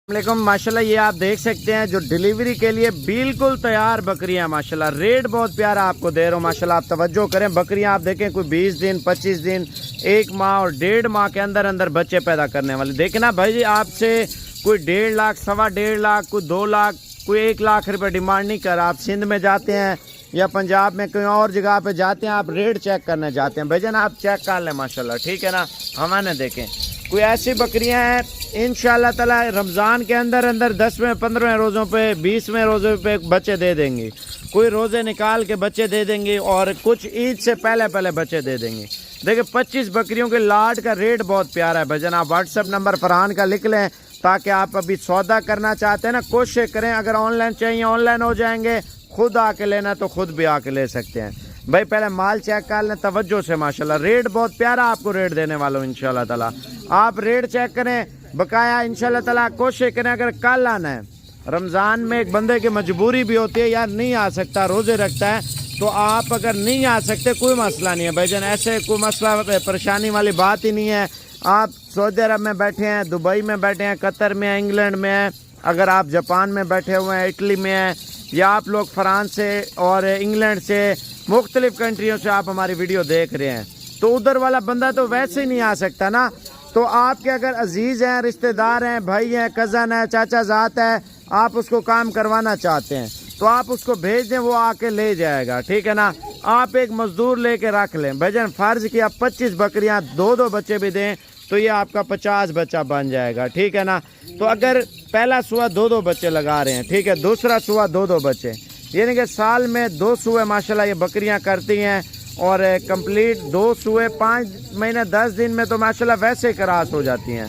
वालेकुम माशाल्लाह। ये आप देख सकते हैं जो डिलीवरी के लिए बिल्कुल तैयार बकरियां माशाल्लाह। रेट बहुत प्यारा आपको दे रहा हूँ माशाल्लाह। आप तवज्जो करें, बकरियां आप देखें कोई 20 दिन 25 दिन 1 माह और 1.5 माह के अंदर अंदर बच्चे पैदा करने वाले। देखें ना भाई जी, आपसे कोई 1.5 लाख 1.5 लाख कोई 2 लाख कोई 1 लाख रुपये डिमांड नहीं कर। आप सिंध में जाते हैं या पंजाब में कहीं और जगह पे जाते हैं, आप रेट चेक करने जाते हैं, भाईजान आप चेक कर लें माशाल्लाह, ठीक है ना। हमारे देखें कोई ऐसी बकरियां हैं इंशाल्लाह ताला रमज़ान के अंदर अंदर 10वें 15वें रोज़ों पे 20वें रोज़े पे बच्चे दे देंगे, कोई रोज़े निकाल के बच्चे दे देंगे और कुछ ईद से पहले पहले बच्चे दे देंगे। देखिए 25 बकरियों के लाट का रेट बहुत प्यारा है भाईजान। आप व्हाट्सअप नंबर फरहान का लिख लें ताकि आप अभी सौदा करना चाहते हैं ना, कोशिश करें अगर ऑनलाइन चाहिए ऑनलाइन हो जाएंगे, खुद आके लेना तो खुद भी आके ले सकते हैं भाई। पहले माल चेक कर लें तवज्जो से माशाल्लाह। रेट बहुत प्यारा आपको रेट देने वाला हूँ इंशाल्लाह ताला। आप रेट चेक करें बकाया इंशाल्लाह ताला। कोशिश करें अगर कल आना है, रमज़ान में एक बंदे की मजबूरी भी होती है यार, नहीं आ सकता रोज़े रखता है, तो आप अगर नहीं आ सकते कोई मसला नहीं है भाईजान, ऐसे कोई मसला परेशानी वाली बात ही नहीं है। आप सऊदी अरब में बैठे हैं, दुबई में बैठे हैं, कतर में है, इंग्लैंड में है, अगर आप जापान में बैठे हुए हैं, इटली में है, या आप लोग फ्रांस से और इंग्लैंड से मुख्तलिफ कंट्रियों से आप हमारी वीडियो देख रहे हैं, तो उधर वाला बंदा तो वैसे ही नहीं आ सकता ना। तो आपके अगर अजीज़ हैं, रिश्तेदार हैं, भाई हैं, कज़न है, चाचा ज़ात है, आप उसको काम करवाना चाहते हैं तो आप उसको भेज दें, वो आके ले जाएगा, ठीक है ना। आप एक मज़दूर लेके रख लें भाईजान। फ़र्ज़ किया 25 बकरियां 2-2 बच्चे भी दें तो ये आपका 50 बच्चा बन जाएगा, ठीक है ना। तो अगर पहला सुआ 2-2 बच्चे लगा रहे हैं, ठीक है, दूसरा सुआ 2-2 बच्चे, यानी कि साल में 2 सुए माशाल्लाह ये बकरियां करती हैं और कंप्लीट 2 सुए 5 महीने 10 दिन में तो माशाल्लाह वैसे क्रॉस हो जाती हैं।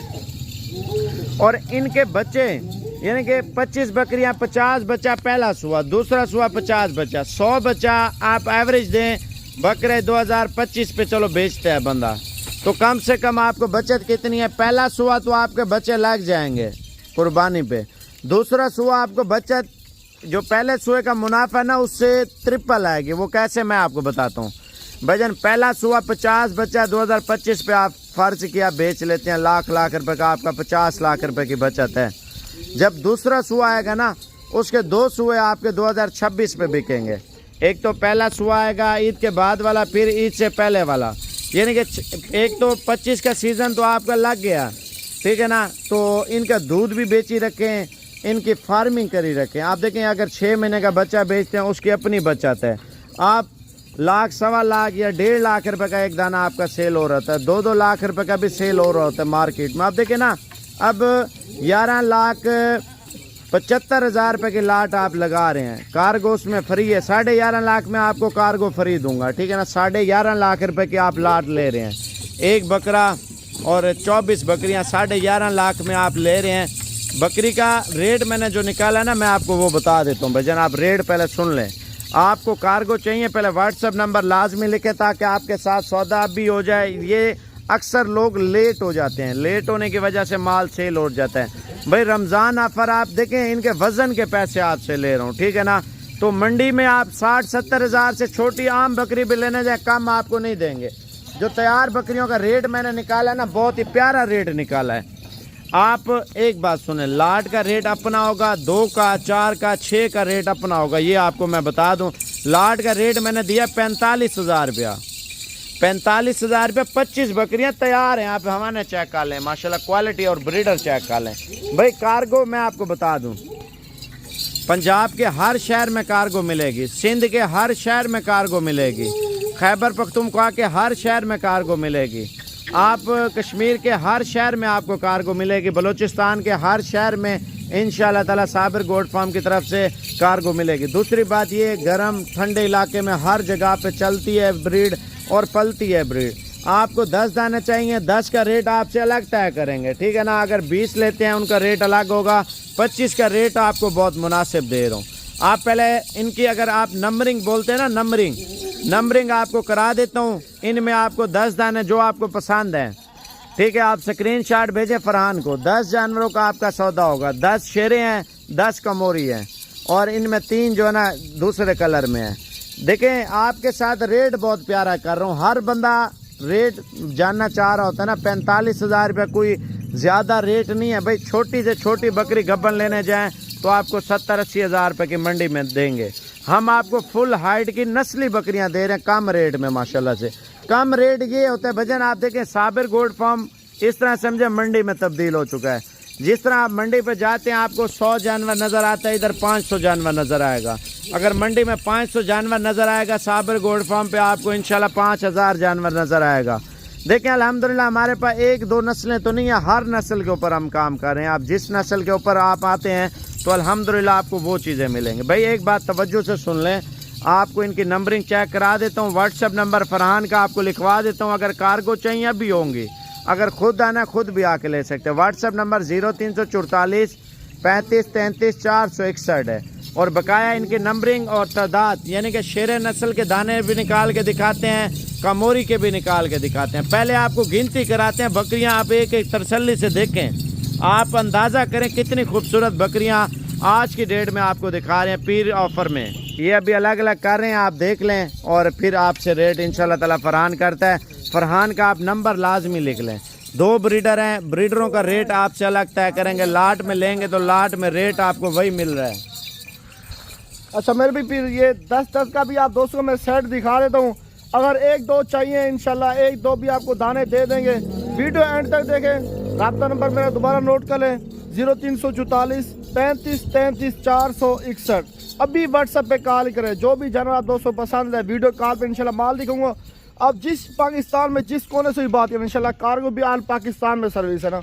और इनके बच्चे यानी कि 25 बकरियां 50 बच्चा पहला सुआ, दूसरा सुआ 50 बच्चा, 100 बच्चा आप एवरेज दें बकरे 2025 पे चलो बेचते हैं बंदा, तो कम से कम आपको बचत कितनी है। पहला सुआ तो आपके बच्चे लग जाएंगे कुर्बानी पे, दूसरा सुआ आपको बचत जो पहले सुए का मुनाफा ना उससे ट्रिपल आएगी। वो कैसे मैं आपको बताता हूँ भाईजान। पहला सुआ 50 बच्चा 2025 पे आप फर्ज किया बेच लेते हैं, लाख रुपए का आपका 50 लाख रुपए की बचत है। जब दूसरा सुआ आएगा ना उसके 2 सुए आपके 2026 पे बिकेंगे। एक तो पहला सुआ आएगा ईद के बाद वाला, फिर ईद से पहले वाला, यानी कि एक तो 25 का सीज़न तो आपका लग गया, ठीक है ना। तो इनका दूध भी बेची रखें, इनकी फार्मिंग करी रखें। आप देखें अगर 6 महीने का बच्चा बेचते हैं उसकी अपनी बचत है। आप लाख 1.25 लाख या 1.5 लाख रुपए का एक दाना आपका सेल हो रहा था, 2-2 लाख रुपए का भी सेल हो रहा होता है मार्केट में। आप देखें ना अब 11,75,000 रुपए की लाट आप लगा रहे हैं, कार्गो उसमें फ्री है। 11.5 लाख में आपको कार्गो फ्री दूंगा, ठीक है ना। 11.5 लाख रुपए की आप लाट ले रहे हैं, एक बकरा और 24 बकरियां 11.5 लाख में आप ले रहे हैं। बकरी का रेट मैंने जो निकाला ना मैं आपको वो बता देता हूँ भाईजान, आप रेट पहले सुन लें। आपको कार्गो चाहिए पहले व्हाट्सअप नंबर लाजमी लिखे ताकि आपके साथ सौदा भी हो जाए। ये अक्सर लोग लेट हो जाते हैं, लेट होने की वजह से माल सेल हो जाता है भाई। रमज़ान ऑफर आप देखें, इनके वज़न के पैसे आपसे ले रहा हूँ, ठीक है ना। तो मंडी में आप 60-70 हज़ार से छोटी आम बकरी भी लेने जाए कम आपको नहीं देंगे। जो तैयार बकरियों का रेट मैंने निकाला ना बहुत ही प्यारा रेट निकाला है। आप एक बात सुने, लाट का रेट अपना होगा, 2 का 4 का 6 का रेट अपना होगा। ये आपको मैं बता दूं, लाट का रेट मैंने दिया 45,000 रुपया, 45,000 रुपये 25 बकरियां तैयार हैं। आप हमारे चेक कर लें माशाल्लाह, क्वालिटी और ब्रीडर चेक कर लें भाई। कार्गो मैं आपको बता दूं, पंजाब के हर शहर में कार्गो मिलेगी, सिंध के हर शहर में कार्गो मिलेगी, खैबर पख्तूनख्वा के हर शहर में कार्गो मिलेगी, आप कश्मीर के हर शहर में आपको कार्गो मिलेगी, बलूचिस्तान के हर शहर में इंशाल्लाह ताला साबिर गोट फार्म की तरफ से कार्गो मिलेगी। दूसरी बात ये गर्म ठंडे इलाके में हर जगह पे चलती है ब्रीड और पलती है ब्रीड। आपको 10 दाने चाहिए, 10 का रेट आपसे अलग तय करेंगे, ठीक है ना। अगर 20 लेते हैं उनका रेट अलग होगा, 25 का रेट आपको बहुत मुनासिब दे रहा हूँ। आप पहले इनकी अगर आप नंबरिंग बोलते हैं ना, नंबरिंग आपको करा देता हूँ। इनमें आपको 10 दाने जो आपको पसंद हैं, ठीक है, आप स्क्रीनशॉट भेजें फरहान को। 10 जानवरों का आपका सौदा होगा, 10 शेरे हैं, 10 कमोरी हैं और इनमें 3 जो है ना दूसरे कलर में है। देखें आपके साथ रेट बहुत प्यारा कर रहा हूँ। हर बंदा रेट जानना चाह रहा होता है ना। 45,000 रुपये कोई ज़्यादा रेट नहीं है भाई। छोटी से छोटी बकरी गब्बन लेने जाएं तो आपको 70-80 हज़ार रुपये की मंडी में देंगे। हम आपको फुल हाइट की नस्ली बकरियां दे रहे हैं कम रेट में माशाल्लाह से। कम रेट ये होता है भजन, आप देखें साबिर गोल्ड फार्म इस तरह समझे मंडी में तब्दील हो चुका है। जिस तरह आप मंडी पे जाते हैं आपको 100 जानवर नज़र आता है, इधर 500 जानवर नज़र आएगा। अगर मंडी में 500 जानवर नज़र आएगा, साबिर गोल्ड फार्म पे आपको इंशाल्लाह 5000 जानवर नज़र आएगा। देखें अल्हम्दुलिल्लाह हमारे पास 1-2 नस्लें तो नहीं है, हर नस्ल के ऊपर हम काम कर रहे हैं। आप जिस नस्ल के ऊपर आप आते हैं तो अल्हम्दुलिल्लाह आपको वो चीज़ें मिलेंगी। भाई एक बात तवज्जो से सुन लें, आपको इनकी नंबरिंग चेक करा देता हूँ। व्हाट्सअप नंबर फरहान का आपको लिखवा देता हूँ। अगर कार्गो चाहिए अभी होंगी, अगर खुद आना खुद भी आके ले सकते हैं। व्हाट्सअप नंबर 0344 35 33 461 है। और बकाया इनकी नंबरिंग और तादाद यानी कि शेर नस्ल के दाने भी निकाल के दिखाते हैं, कमोरी के भी निकाल के दिखाते हैं। पहले आपको गिनती कराते हैं बकरियां, आप एक एक तसल्ली से देखें, आप अंदाज़ा करें कितनी खूबसूरत बकरियां आज की डेट में आपको दिखा रहे हैं पीर ऑफर में। ये अभी अलग अलग कर रहे हैं, आप देख लें और फिर आपसे रेट इंशाल्लाह ताला फरहान करता है। फरहान का आप नंबर लाजमी लिख लें। 2 ब्रीडर हैं, ब्रीडरों का रेट आपसे अलग तय करेंगे। लाट में लेंगे तो लाट में रेट आपको वही मिल रहा है। अच्छा मेरे भी फिर ये 10-10 का भी आप दोस्तों मैं सेट दिखा देता हूँ। अगर 1-2 चाहिए इंशाल्लाह 1-2 भी आपको दाने दे देंगे। वीडियो एंड तक देखें। राब्ता नंबर मेरा दोबारा नोट कर लें 0344 35 33 461। अभी व्हाट्सएप पे कॉल करें। जो भी जानवर आप दोस्तों पसंद है वीडियो कॉल पे इंशाल्लाह माल दिखाऊंगा। अब जिस पाकिस्तान में जिस कोने से भी बात करें इंशाल्लाह कार्गो भी आल पाकिस्तान में सर्विस है ना।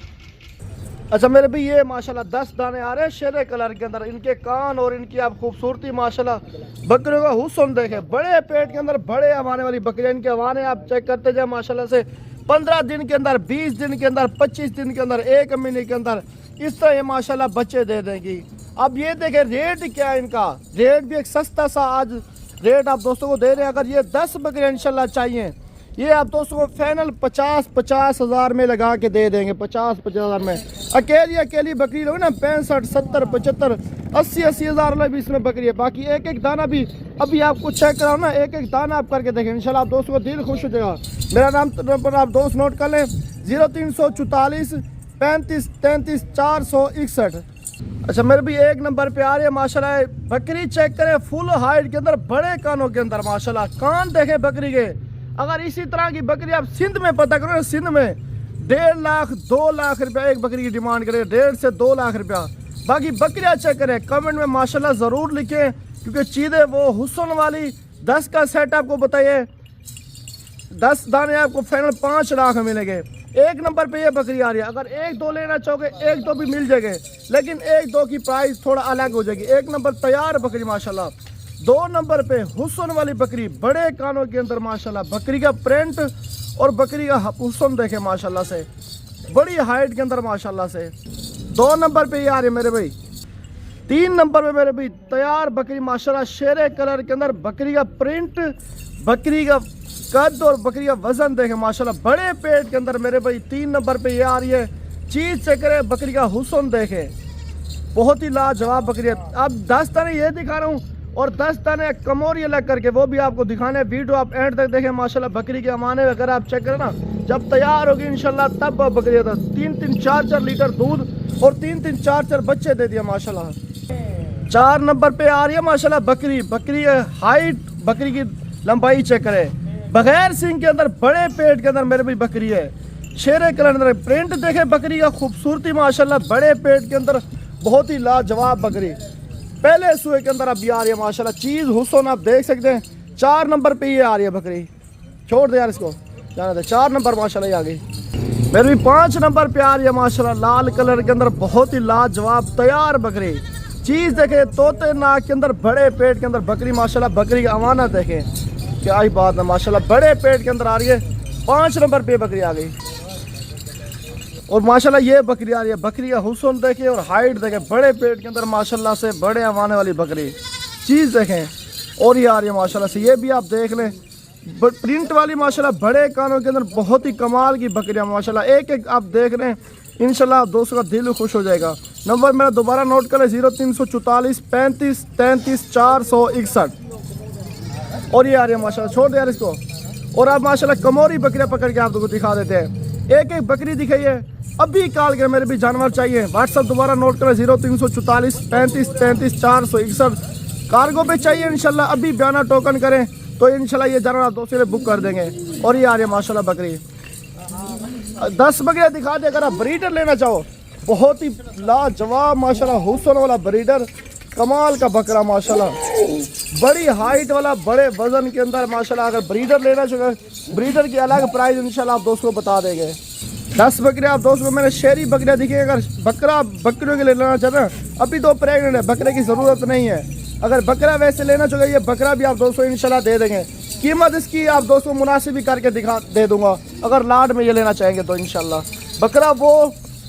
अच्छा मेरे भी ये माशाल्लाह 10 दाने आ रहे हैं शेरे कलर के अंदर। इनके कान और इनकी आप खूबसूरती माशाल्लाह, बकरियों का हुस्न देखें। बड़े पेट के अंदर बड़े हवाने वाली बकरियां, इनके हवाने आप चेक करते जाए माशाल्लाह से 15 दिन के अंदर, 20 दिन के अंदर, 25 दिन के अंदर, 1 महीने के अंदर इस तरह ये माशाल्लाह बच्चे दे देंगी। अब ये देखें रेट क्या है इनका। रेट भी एक सस्ता सा आज रेट आप दोस्तों को दे रहे हैं। अगर ये 10 बकरियां इंशाल्लाह चाहिए, ये आप दोस्तों को फाइनल 50 हज़ार में लगा के दे देंगे। 50 हज़ार में अकेली बकरी लोग ना 65 70 75 80 हज़ार भी इसमें बकरी है। बाकी एक एक दाना भी अभी आपको चेक कराओ ना, एक एक दाना आप करके देखें इंशाल्लाह आप दोस्तों को दिल खुश हो जाएगा। मेरा नाम पर आप दोस्त नोट कर लें 0344 35 33 461। अच्छा मेरे भी 1 नंबर पे आ रही है माशाल्लाह बकरी। चेक करें फुल हाइट के अंदर, बड़े कानों के अंदर माशाल्लाह। कान देखें बकरी के। अगर इसी तरह की बकरी आप सिंध में पता करो ना, सिंध में 1.5 लाख 2 लाख रुपया एक बकरी की डिमांड करें, 1.5 से 2 लाख रुपया। बाकी बकरियां चेक करें, कमेंट में माशाल्लाह ज़रूर लिखें क्योंकि चीज़ें वो हुस्न वाली। 10 का सेट आपको बताइए, 10 दाने आपको फाइनल 5 लाख मिलेंगे। 1 नंबर पे ये बकरी आ रही है। अगर 1-2 लेना चाहोगे 1-2 भी मिल जाएंगे, लेकिन 1-2 की प्राइस थोड़ा अलग हो जाएगी। 1 नंबर तैयार बकरी माशाल्लाह। 2 नंबर पे हुस्न वाली बकरी, बड़े कानों के अंदर माशाल्लाह। बकरी का प्रिंट और बकरी का हुस्न देखे माशाल्लाह से, बड़ी हाइट के अंदर माशाल्लाह से। 2 नंबर पे ये आ रही है मेरे भाई। 3 नंबर पे मेरे भाई तैयार बकरी माशाल्लाह, शेरे कलर के अंदर। बकरी का प्रिंट, बकरी का कद और बकरी का वजन देखे माशाल्लाह, बड़े पेट के अंदर मेरे भाई। 3 नंबर पे ये आ रही है। चीज से करे बकरी का हुस्न देखे, बहुत ही लाजवाब बकरी है। अब 10 दाने ये दिखा रहा हूँ और 10 दाने कमोरी अलग करके वो भी आपको दिखाने। वीडियो आप एंड तक देखें माशाल्लाह। बकरी के अमाने अगर आप चेक करें ना, जब तैयार होगी इंशाल्लाह तब बकरी 3-3 4-4 लीटर दूध और 3-3 4-4 बच्चे दे दिया माशाल्लाह। 4 नंबर पे आ रही है माशाल्लाह बकरी। बकरी हाइट, बकरी की लंबाई चेक करें। बगैर सिंग के अंदर, बड़े पेट के अंदर मेरे भी बकरी है। शेरे कलर अंदर प्रिंट देखे बकरी का, खूबसूरती माशाल्लाह, बड़े पेट के अंदर, बहुत ही लाजवाब बकरी। पहले सुए के अंदर अभी आ रही है माशाल्लाह। चीज हुस्न आप देख सकते हैं। 4 नंबर पे ये आ रही है बकरी। छोड़ दे यार इसको, जाना दे। 4 नंबर माशाल्लाह ये आ गई। मेरे भी 5 नंबर पे आ रही है माशाल्लाह, लाल कलर के अंदर, बहुत ही लाजवाब तैयार बकरी। चीज देखे, तोते नाक के अंदर, बड़े पेट के अंदर बकरी माशाल्लाह। बकरी की अमानत देखे, क्या ही बात है माशाल्लाह, बड़े पेट के अंदर आ रही है। 5 नंबर पे बकरी आ गई और माशाल्लाह ये बकरी आ रही है। बकरी का हुस्न देखे और हाइट देखे, बड़े पेट के अंदर माशाल्लाह से, बड़े अमाने वाली बकरी। चीज़ देखें और ये आ रही है माशाल्लाह से। ये भी आप देख लें, प्रिंट वाली माशाल्लाह, बड़े कानों के अंदर, बहुत ही कमाल की बकरियाँ माशाल्लाह। एक एक आप देख रहे हैं इंशाल्लाह दोस्तों का दिल खुश हो जाएगा। नंबर मेरा दोबारा नोट कर ले 0344 35 33 461। और ये आ रही है माशाल्लाह। छोड़ दे यार इसको। और आप माशाल्लाह कमोरी बकरियां पकड़ के आप लोगों को दिखा देते हैं। एक एक बकरी दिखाइए। अभी कॉल करें, मेरे भी जानवर चाहिए। व्हाट्सअप दोबारा नोट करें 0344 35 33 461। कार्गो पे चाहिए इंशाल्लाह, अभी बयाना टोकन करें तो इंशाल्लाह ये जानवर आप दोस्तों के लिए बुक कर देंगे। और ये आ रही है माशाल्लाह बकरी, 10 बकरियां दिखा दे। अगर आप ब्रीडर लेना चाहो, बहुत ही लाजवाब माशाल्लाह हुस्न वाला ब्रीडर, कमाल का बकरा माशाल्लाह, बड़ी हाइट वाला, बड़े वजन के अंदर माशाल्लाह। अगर ब्रीडर लेना चाहो, ब्रीडर की अलग प्राइस इंशाल्लाह आप दोस्तों को बता देंगे। 10 बकरियां आप दोस्तों को मैंने शेरी बकरियां दिखी। अगर बकरा बकरियों के लिए लेना चाहते हैं, अभी तो प्रेगनेंट है, बकरे की ज़रूरत नहीं है। अगर बकरा वैसे लेना चाहिए, ये बकरा भी आप दोस्तों इंशाल्लाह दे देंगे। कीमत इसकी आप दोस्तों मुनासिब ही करके दे दूंगा, अगर लाड में ये लेना चाहेंगे तो इंशाल्लाह। बकरा वो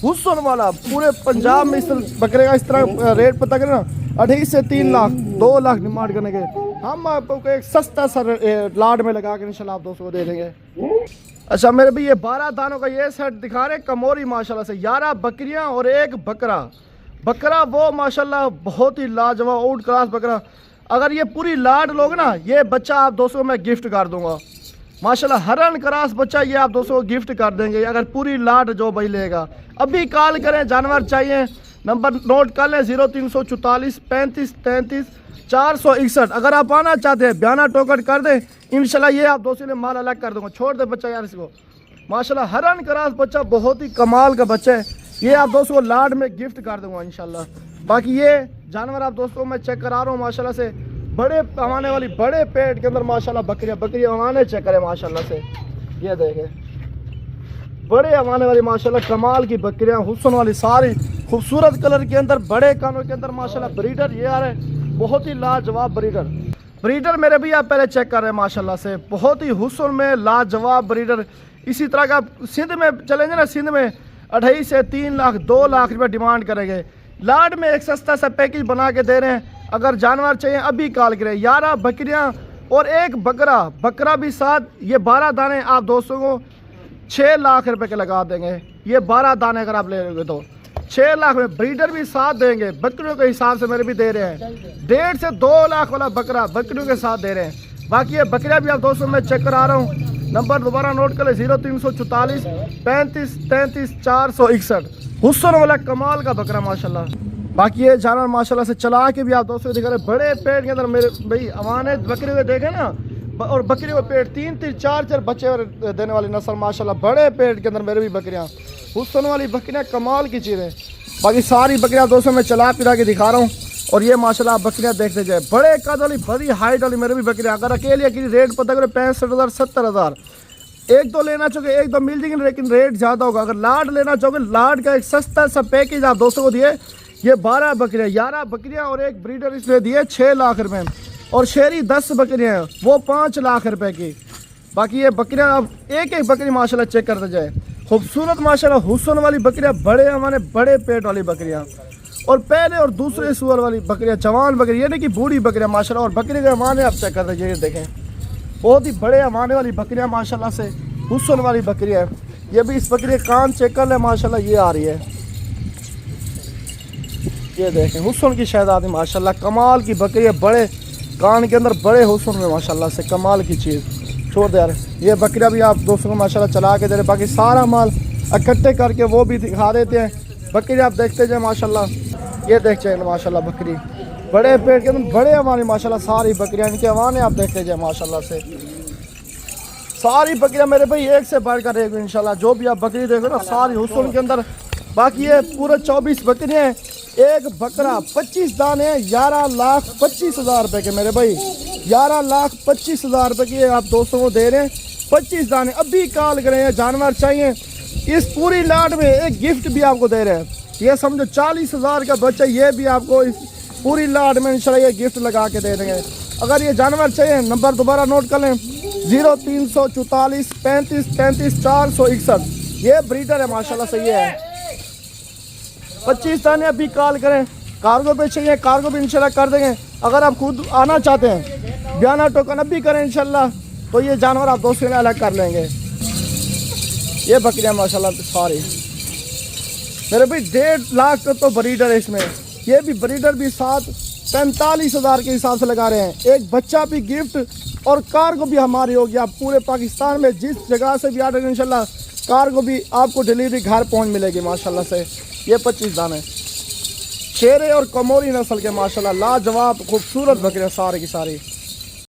हुस्न वाला, पूरे पंजाब में इस बकरे का इस तरह रेट पता करें ना, 2.5 से 3 लाख 2 लाख डिमांड करने के, हम आपको एक सस्ता सा लाड में लगा के इंशाल्लाह आप दोस्तों को दे देंगे। अच्छा मेरे भी ये 12 दानों का ये सेट दिखा रहे कमोरी माशाल्लाह से, 11 बकरियां और 1 बकरा। बकरा वो माशाल्लाह बहुत ही लाजवाब आउट क्लास बकरा। अगर ये पूरी लाड लोग ना, ये बच्चा आप दोस्तों को मैं गिफ्ट कर दूंगा माशाल्लाह। हरन क्रास बच्चा ये आप दोस्तों को गिफ्ट कर देंगे, अगर पूरी लाड जो भाई लेगा। अभी कॉल करें, जानवर चाहिए, नंबर नोट कर लें 0344 35 33 461। अगर आप आना चाहते हैं, बयाना टोकन कर दें इंशाल्लाह, ये आप दोस्तों ने माल अलग कर दूंगा। छोड़ दे बच्चा यार इसको, माशाल्लाह हरन क्रास बच्चा, बहुत ही कमाल का बच्चा है। ये आप दोस्तों को लाड में गिफ्ट कर दूंगा इंशाल्लाह। बाकी ये जानवर आप दोस्तों को मैं चेक करा रहा हूँ माशाल्लाह से, बड़े अमाने वाली, बड़े पेट के अंदर माशाल्लाह बकरियां अमाने चेक करें माशाल्लाह से। ये देखें, बड़े अमाने वाली माशाल्लाह कमाल की बकरियां, हुस्न वाली, सारी खूबसूरत कलर के अंदर, बड़े कानों के अंदर माशाल्लाह। ब्रीडर ये आ रहे हैं, बहुत ही लाजवाब ब्रीडर मेरे भी आप पहले चेक कर रहे हैं माशाल्लाह से, बहुत ही हुस्न में लाजवाब ब्रीडर। इसी तरह का सिंध में चलेंगे ना, सिंध में 2.5 से 3 लाख 2 लाख रुपये डिमांड करेंगे। लाड में एक सस्ता सा पैकेज बना के दे रहे हैं। अगर जानवर चाहिए अभी कॉल करें। 11 बकरियां और 1 बकरा भी साथ, ये 12 दाने आप दोस्तों को 6 लाख रुपए के लगा देंगे। ये 12 दाने अगर आप ले लोगे तो 6 लाख में, ब्रीडर भी साथ देंगे, बकरियों के हिसाब से मेरे भी दे रहे हैं। 1.5 से 2 लाख वाला बकरा बकरियों के साथ दे रहे हैं। बाकी ये बकरियां भी आप दोस्तों मैं चेक करा रहा हूँ। नंबर दोबारा नोट कर ले 0344 35 33 461। हुस्न वाला कमाल का बकरा माशाल्लाह। बाकी ये जानवर माशाल्लाह से चला के भी आप दोस्तों दिखा रहे, बड़े पेट के अंदर मेरे भाई अमाने बकरे हुए देखे ना, और बकरी को पेट 3-3 4-4 बच्चे देने वाली नस्ल माशाल्लाह। बड़े पेट के अंदर मेरे भी बकरियां, हुस्न वाली बकरियां, कमाल की चीज़ें। बाकी सारी बकरियां दोस्तों मैं चला फिरा के दिखा रहा हूँ। और ये माशाल्लाह बकरियां देखते जाए, बड़े कद वाली, बड़ी हाइट वाली मेरे भी बकरियां। अगर अकेले की रेट पता करें 65,000 70,000। 1-2 लेना चाहोगे 1-2 मिल जाएंगे, लेकिन रेट ज़्यादा होगा। अगर लाड लेना चाहोगे, लाड का एक सस्ता सा पैकेज आप दोस्तों को दिए। ये 12 बकरियां, 11 बकरियां और 1 ब्रीडर इसमें दिए 6 लाख रुपए। और शेरी 10 बकरियां हैं, वो 5 लाख रुपए की। बाकी ये बकरियां अब एक बकरी माशाल्लाह चेक करते जाए, खूबसूरत माशाल्लाह हुस्न वाली बकरियां, बड़े हमारे बड़े पेट वाली बकरियां। और पहले और दूसरे सुअर वाली बकरियां, जवान बकरी, ये नहीं कि बूढ़ी बकरियां माशाल्लाह। और बकरी के अमाने आप चेक करते जाइए, देखें बहुत ही बड़े अमाने वाली बकरियां माशाल्लाह से, हुस्न वाली बकरियां है। ये भी इस बकरी के कान चेक कर ले माशाल्लाह, ये आ रही है, ये देखें हुस्न की शहजादी माशाल्लाह, कमाल की बकरी है। बड़े कान के अंदर, बड़े हुस्न में माशाल्लाह से, कमाल की चीज़। छोड़ दे यार, ये बकरियां भी आप दोस्तों को माशाल्लाह चला के दे रहे। बाकी सारा माल इकट्ठे करके वो भी दिखा देते हैं। बकरी आप देखते जाए माशाल्लाह, ये देख जाए माशाल्लाह बकरी, बड़े पेट के अंदर, बड़े हमारी माशाल्लाह सारी बकरियां, इनके हवाने आप देखते जाए माशाल्लाह से। सारी बकरियां मेरे भाई एक से बढ़कर रहेगी इंशाल्लाह। जो भी आप बकरी देखो ना, सारी हुस्न के अंदर। बाकी ये पूरे 24 बकरियां हैं, 1 बकरा, 25 दाने, 11,25,000 रुपए के मेरे भाई, 11,25,000 रुपए की आप दोस्तों को दे रहे हैं। 25 दाने, अभी कॉल करें। जानवर चाहिए, इस पूरी लाट में एक गिफ्ट भी आपको दे रहे हैं। ये समझो 40,000 का बच्चा, ये भी आपको इस पूरी लाट में इंशाल्लाह ये गिफ्ट लगा के दे देंगे। अगर ये जानवर चाहिए, नंबर दोबारा नोट कर लें 0344 35 33 461। ये ब्रीडर है माशाल्लाह से, ये है 25 दाने। अभी कॉल करें। कार्गो पे चाहिए, कार्गो भी इंशाल्लाह कर देंगे। अगर आप खुद आना चाहते हैं, बयाना टोकन अभी करें इंशाल्लाह, तो ये जानवर आप दोस्तों ने अलग कर लेंगे। ये बकरियां माशाल्लाह सारी मेरे भाई 1.5 लाख का तो ब्रीडर है इसमें। ये भी ब्रीडर भी साथ 45,000 के हिसाब से लगा रहे हैं। एक बच्चा भी गिफ्ट और कार्गो भी हमारी होगी। आप पूरे पाकिस्तान में जिस जगह से भी आर्डर इंशाल्लाह कार को भी आपको डिलीवरी घर पहुंच मिलेगी माशाल्लाह से। ये 25 दाने शेरे और कमोरी नस्ल के माशाल्लाह लाजवाब खूबसूरत बकरियां सारी की सारी।